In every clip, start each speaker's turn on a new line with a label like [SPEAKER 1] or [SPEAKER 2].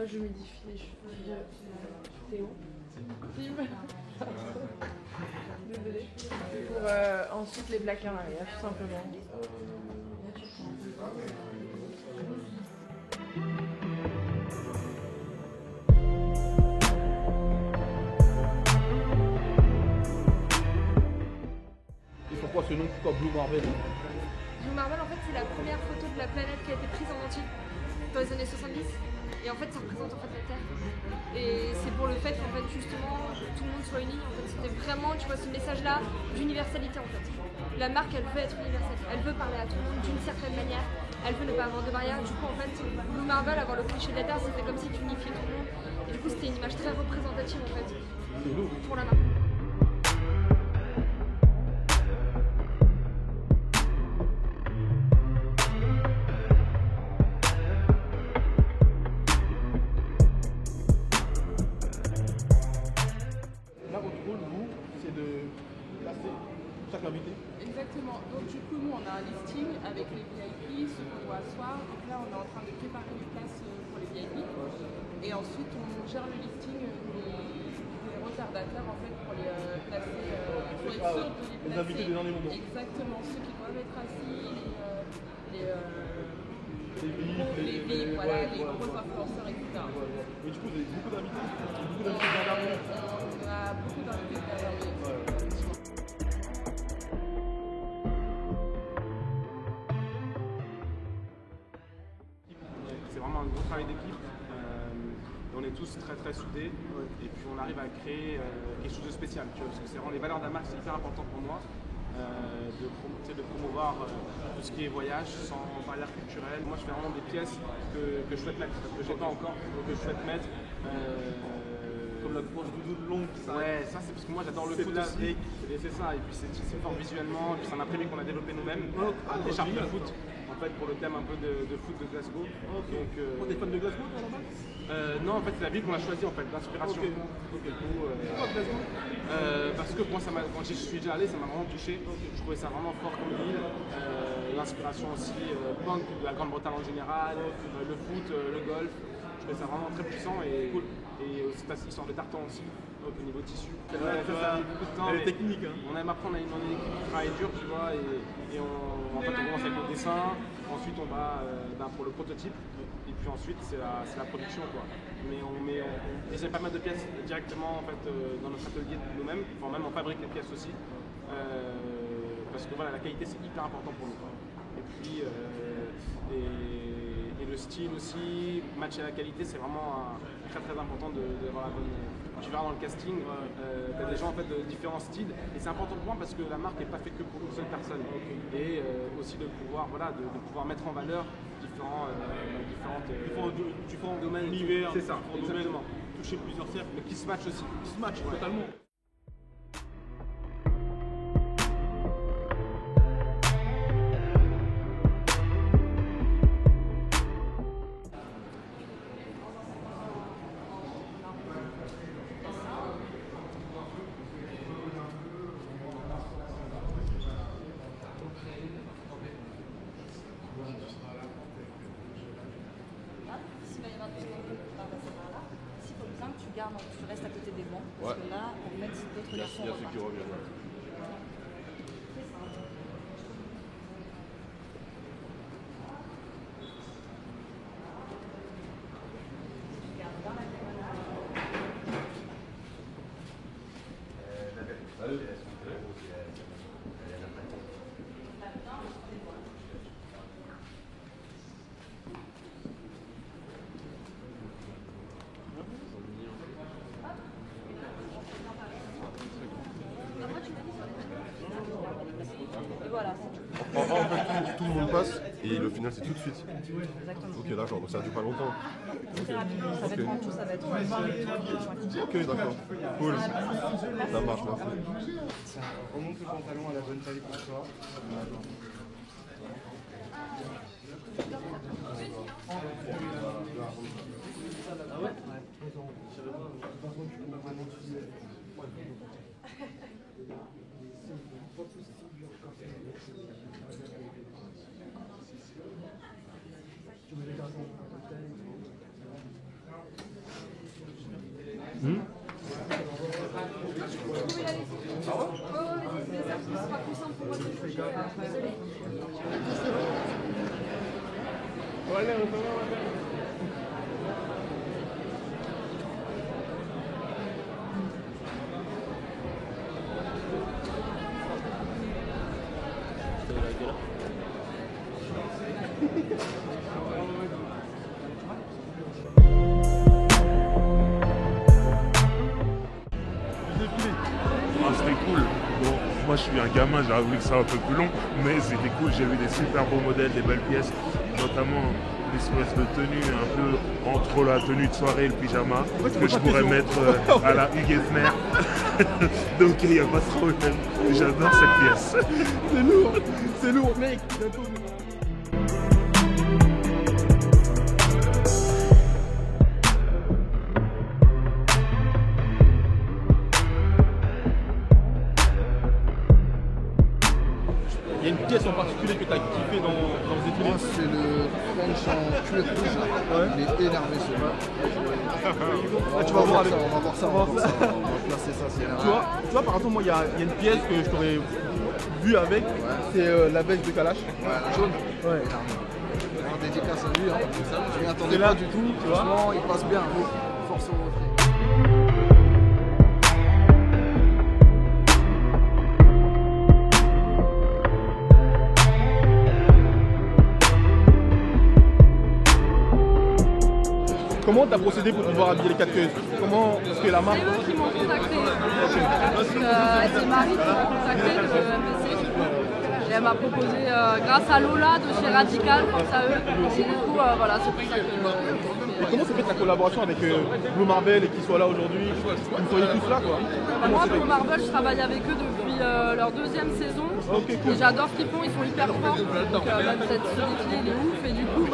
[SPEAKER 1] je modifie les cheveux de Théo. Désolée. Pour ensuite les plaquer en arrière, tout simplement.
[SPEAKER 2] Et pourquoi ce nom, pourquoi Blue Marvel?
[SPEAKER 3] Blue Marvel, en fait, c'est la première photo de la planète qui a été prise en entier dans les années 70. Et en fait, ça représente en fait la Terre. Et c'est pour le fait qu'en fait, justement, tout le monde soit uni. En fait, c'était vraiment, tu vois, ce message-là d'universalité en fait. La marque, elle veut être universelle. Elle veut parler à tout le monde d'une certaine manière. Elle veut ne pas avoir de barrière. Du coup, en fait, Blue Marvel, avoir le cliché de la Terre, c'était comme si tu unifiais tout le monde. Et du coup, c'était une image très représentative en fait pour la marque.
[SPEAKER 2] Là, votre rôle, vous, c'est de placer chaque invité.
[SPEAKER 4] Exactement. Donc du coup, nous, on a un listing avec les VIP, ceux qu'on doit asseoir. Donc là, on est en train de préparer les places pour les VIP. Et ensuite, on gère le listing des retardataires en fait pour les placer, pour être sûr de les placer.
[SPEAKER 2] Les invités des derniers moments.
[SPEAKER 4] Exactement. Ceux qui doivent être assis,
[SPEAKER 2] Les
[SPEAKER 4] VIP, voilà, les gros influenceurs, etc.
[SPEAKER 2] Mais du coup, vous avez beaucoup d'invités. Beaucoup d'invités de dernière minute.
[SPEAKER 4] On a beaucoup d'invités de dernière minute.
[SPEAKER 5] C'est vraiment un gros travail d'équipe. On est tous très très soudés et puis on arrive à créer quelque chose de spécial, tu vois, parce que c'est vraiment les valeurs de la marque, c'est hyper important pour moi de promouvoir tout ce qui est voyage sans barrière culturelle. Moi je fais vraiment des pièces que je souhaite mettre, que j'ai pas encore, que je souhaite mettre.
[SPEAKER 2] Comme la grosse doudoune longue qui
[SPEAKER 5] Ouais, ça c'est parce que moi j'adore le foot aussi. Et c'est ça, et puis c'est fort visuellement, et puis c'est un imprimé qu'on a développé nous-mêmes, écharpe de foot, en fait pour le thème un peu de foot de Glasgow.
[SPEAKER 2] Okay. Donc, t'es fan de Glasgow toi là-bas?
[SPEAKER 5] Non, en fait c'est la ville qu'on a choisie en fait, d'inspiration.
[SPEAKER 2] Okay.
[SPEAKER 5] Pourquoi Glasgow? Parce que moi quand j'y suis déjà allé, ça m'a vraiment touché. Je trouvais ça vraiment fort comme ville. L'inspiration aussi, punk de la Grande-Bretagne en général, le foot, le golf. Je trouvais ça vraiment très puissant et cool. Et c'est parce qu'ils sortent de tartan aussi, donc au niveau tissu. Ça a mis beaucoup de temps.
[SPEAKER 2] Elle est technique. Hein.
[SPEAKER 5] On aime apprendre, on est une équipe qui travaille dur, tu vois, et en fait on commence avec le dessin, ensuite on va pour le prototype, et puis ensuite c'est la production quoi. Mais on design pas mal de pièces directement en fait, dans notre atelier nous-mêmes, enfin même on fabrique les pièces aussi, parce que voilà, la qualité c'est hyper important pour nous. Quoi. Et puis et le style aussi, matcher la qualité, c'est vraiment très très important d'avoir la bonne. Tu verras dans le casting, tu as des gens en fait, de différents styles, et c'est important pour moi parce que la marque n'est pas faite que pour une seule personne. Et aussi de pouvoir, voilà, de pouvoir mettre en valeur différentes
[SPEAKER 2] domaines, univers,
[SPEAKER 5] c'est ça,
[SPEAKER 2] exactement. Toucher plusieurs cercles,
[SPEAKER 5] mais qui se matchent aussi.
[SPEAKER 2] Qui se matchent totalement.
[SPEAKER 6] Tu restes à côté des bancs, parce que là, on met d'autres garçons.
[SPEAKER 7] Il y a ceux qui reviennent.
[SPEAKER 6] Et voilà.
[SPEAKER 7] En fait, tout le monde passe et le final c'est tout de suite.
[SPEAKER 6] Exactement.
[SPEAKER 7] Ok, d'accord, donc ça dure pas longtemps.
[SPEAKER 6] C'est rapide, ça va être en tout, ça va être 20
[SPEAKER 7] Ok, d'accord, cool. Ça marche, merci.
[SPEAKER 8] Remonte le pantalon à la bonne taille pour toi. Ah ouais? Tu veux les garder en
[SPEAKER 3] Ce sera plus simple pour moi de toucher.
[SPEAKER 9] Ah, c'était cool. Bon, moi je suis un gamin, j'aurais voulu que ça soit un peu plus long, mais c'était cool. J'ai vu des super beaux modèles, des belles pièces, notamment l'espèce de tenue un peu entre la tenue de soirée et le pyjama que je pourrais mettre à la Hugh Hefner. Donc il n'y a pas de problème. J'adore cette pièce.
[SPEAKER 2] C'est lourd, mec. Bientôt. Il y a une pièce en particulier que tu as kiffé dans ce défilé?
[SPEAKER 10] Moi, c'est le trench en cuir rouge. Là. Il est énervé celui-là.
[SPEAKER 2] Tu vas voir avec.
[SPEAKER 10] On va voir ça. On va placer ça. C'est énervé.
[SPEAKER 2] Tu vois, par exemple, moi, il y a une pièce que je t'aurais vu avec. C'est la veste de Kalash.
[SPEAKER 10] Ouais, la jaune.
[SPEAKER 2] Ouais.
[SPEAKER 10] En dédicace à lui. Je m'y attendais
[SPEAKER 2] C'est là
[SPEAKER 10] pas du tout.
[SPEAKER 2] tu vois.
[SPEAKER 10] Franchement, il passe bien. Force au retrait.
[SPEAKER 2] Comment tu as procédé pour pouvoir habiller les 4 queues? Comment est-ce que la marque...
[SPEAKER 3] C'est eux qui m'ont contacté. C'est Marie qui m'a contacté de MBC. Et elle m'a proposé, grâce à Lola de chez Radical, force à eux. Et du coup, voilà, c'est pour ça que...
[SPEAKER 2] Et comment s'est faite la collaboration avec Blue Marble et qu'ils soient là aujourd'hui? Vous soyez tous là, quoi.
[SPEAKER 3] Moi, Blue Marble, je travaille avec eux depuis leur 2e saison.
[SPEAKER 2] Okay, cool.
[SPEAKER 3] Et j'adore ce qu'ils font, ils sont hyper forts. Donc même ce défilé, il est ouf. Et du coup,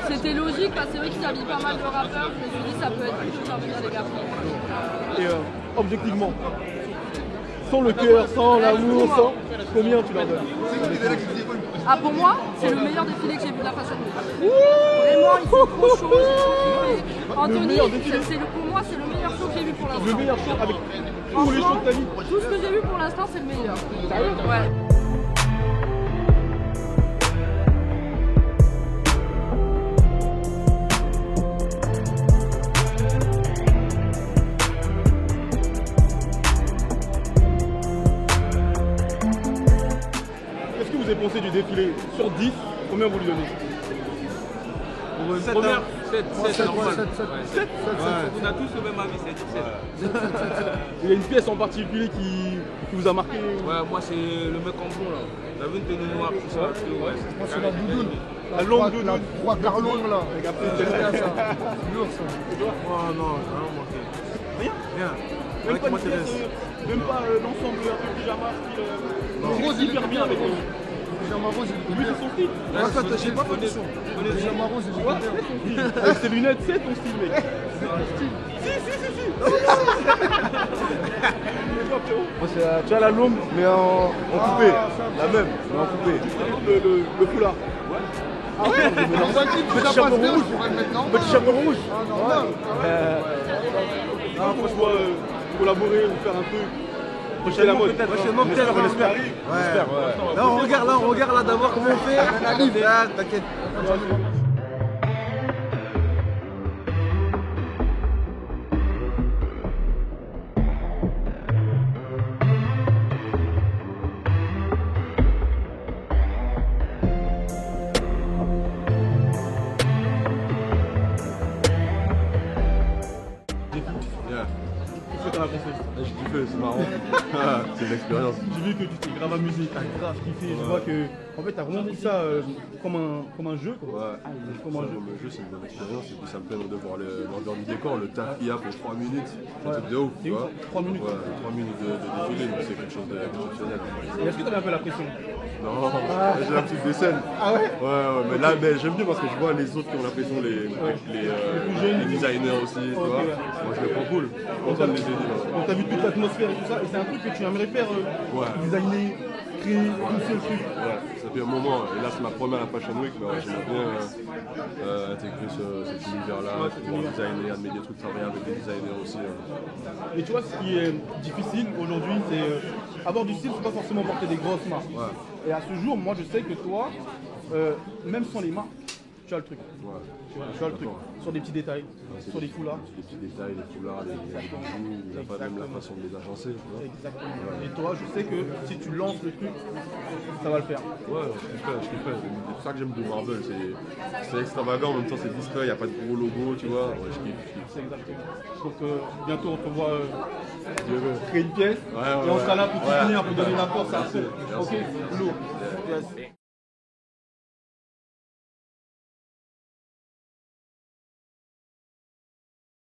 [SPEAKER 3] c'était logique parce que c'est vrai qu'ils habillent pas mal de rappeurs. Je me suis dit, ça peut être cool de faire venir les garçons.
[SPEAKER 2] Et objectivement, sans le cœur, sans l'amour, sans... Combien tu leur donnes?
[SPEAKER 3] Ah, pour moi, c'est le meilleur défilé que j'ai vu de la Fashion Week. Vraiment, ils sont trop chauds, ils sont trop cool. Anthony, pour moi, c'est le meilleur show que j'ai vu pour l'instant.
[SPEAKER 2] Le meilleur show avec tous les shows de ta vie?
[SPEAKER 3] Tout ce que j'ai vu pour l'instant, c'est le meilleur.
[SPEAKER 2] Sérieux?
[SPEAKER 3] Ouais.
[SPEAKER 2] Qu'est-ce que vous avez pensé du défilé? Sur 10, combien vous lui donnez?
[SPEAKER 11] Pour une première, 7, c'est normal. 7. On a tous le même avis, 7.
[SPEAKER 2] Il y a une pièce en particulier qui vous a marqué?
[SPEAKER 11] Ouais, moi c'est le mec en blond là. La une tenue noire, tout ça. Ouais,
[SPEAKER 10] Moi, c'est la doudoune.
[SPEAKER 2] La longue doudoune.
[SPEAKER 10] La 3 quarts longue là.
[SPEAKER 2] C'est
[SPEAKER 10] bien ça. Lourd ça.
[SPEAKER 11] Oh non, vraiment manqué. Rien.
[SPEAKER 2] Même pas une pièce, même pas l'ensemble un peu pyjama style.
[SPEAKER 10] Rose, il
[SPEAKER 2] hyper bien avec eux.
[SPEAKER 10] Pyjama rose, il est
[SPEAKER 2] Lui,
[SPEAKER 10] bien.
[SPEAKER 2] c'est son style.
[SPEAKER 10] Attends, j'ai pas fait attention. Pyjama rose, il est
[SPEAKER 2] Ouais,
[SPEAKER 10] bien.
[SPEAKER 2] c'est son style. Avec ses lunettes, c'est ton style, mec. Si.
[SPEAKER 8] Moi, c'est tu as la longue, mais en coupé. La même, mais en coupé.
[SPEAKER 2] Le foulard.
[SPEAKER 10] Ah ouais?
[SPEAKER 8] Petit chapeau rouge. Petit chapeau rouge.
[SPEAKER 2] Ah, franchement, collaborer ou faire un truc.
[SPEAKER 8] Prochainement, peut-être, on espère. Ouais. Là, on regarde là d'abord comment on fait. T'inquiète.
[SPEAKER 2] Qu'est-ce que t'en as pensé?
[SPEAKER 7] J'ai kiffé, c'est marrant. C'est une expérience.
[SPEAKER 2] J'ai vu que tu t'es grave amusé, t'as grave kiffé. Je vois que, en fait, t'as vraiment pris ça comme un jeu, quoi.
[SPEAKER 7] Ouais,
[SPEAKER 2] Comme un jeu.
[SPEAKER 7] le jeu c'est une bonne expérience et puis ça me plaît de voir l'envers du décor, le taf qu'il y a pour 3 minutes, c'est un truc de ouf, tu vois.
[SPEAKER 2] 3 minutes.
[SPEAKER 7] Ouais, 3 minutes de défilé, donc c'est quelque chose d'exceptionnel.
[SPEAKER 2] Et est-ce que t'avais un peu la pression?
[SPEAKER 7] Non, j'ai la petite des scènes.
[SPEAKER 2] Ah ouais?
[SPEAKER 7] Ouais, mais là j'aime bien parce que je vois les autres qui ont l'impression, les designers aussi, tu vois. Moi je les prends cool, content de les aider.
[SPEAKER 2] Donc t'as vu toute l'atmosphère et tout ça, et c'est un truc que tu aimerais faire, designer, créer, pousser le truc.
[SPEAKER 7] Ouais, ça fait un moment, et là c'est ma première à Fashion Week, mais ouais, j'aimerais bien intégrer cet univers-là, pouvoir designer, amener des trucs, travailler avec des designers aussi.
[SPEAKER 2] Et tu vois, ce qui est difficile aujourd'hui, c'est avoir du style, c'est pas forcément porter des grosses marques.
[SPEAKER 7] Ouais.
[SPEAKER 2] Et à ce jour, moi je sais que toi, même sans les marques, tu as le truc.
[SPEAKER 7] Ouais.
[SPEAKER 2] Tu as le truc. Sur des petits détails, sur les foulards.
[SPEAKER 7] Les petits détails, les foulards, les bijoux, il n'y a pas même la façon de les agencer. Tu vois.
[SPEAKER 2] Exactement. Et toi, je sais que si tu lances le truc, ça va le faire.
[SPEAKER 7] Ouais, je kiffe. C'est ça que j'aime de Marvel, c'est extravagant, en même temps c'est discret, il n'y a pas de gros logo, tu vois. Ouais, je kiffe.
[SPEAKER 2] C'est exactement. Donc bientôt on te voit créer une pièce et on sera là pour te soutenir, pour donner la force à ce. Ok, lourd. Yes.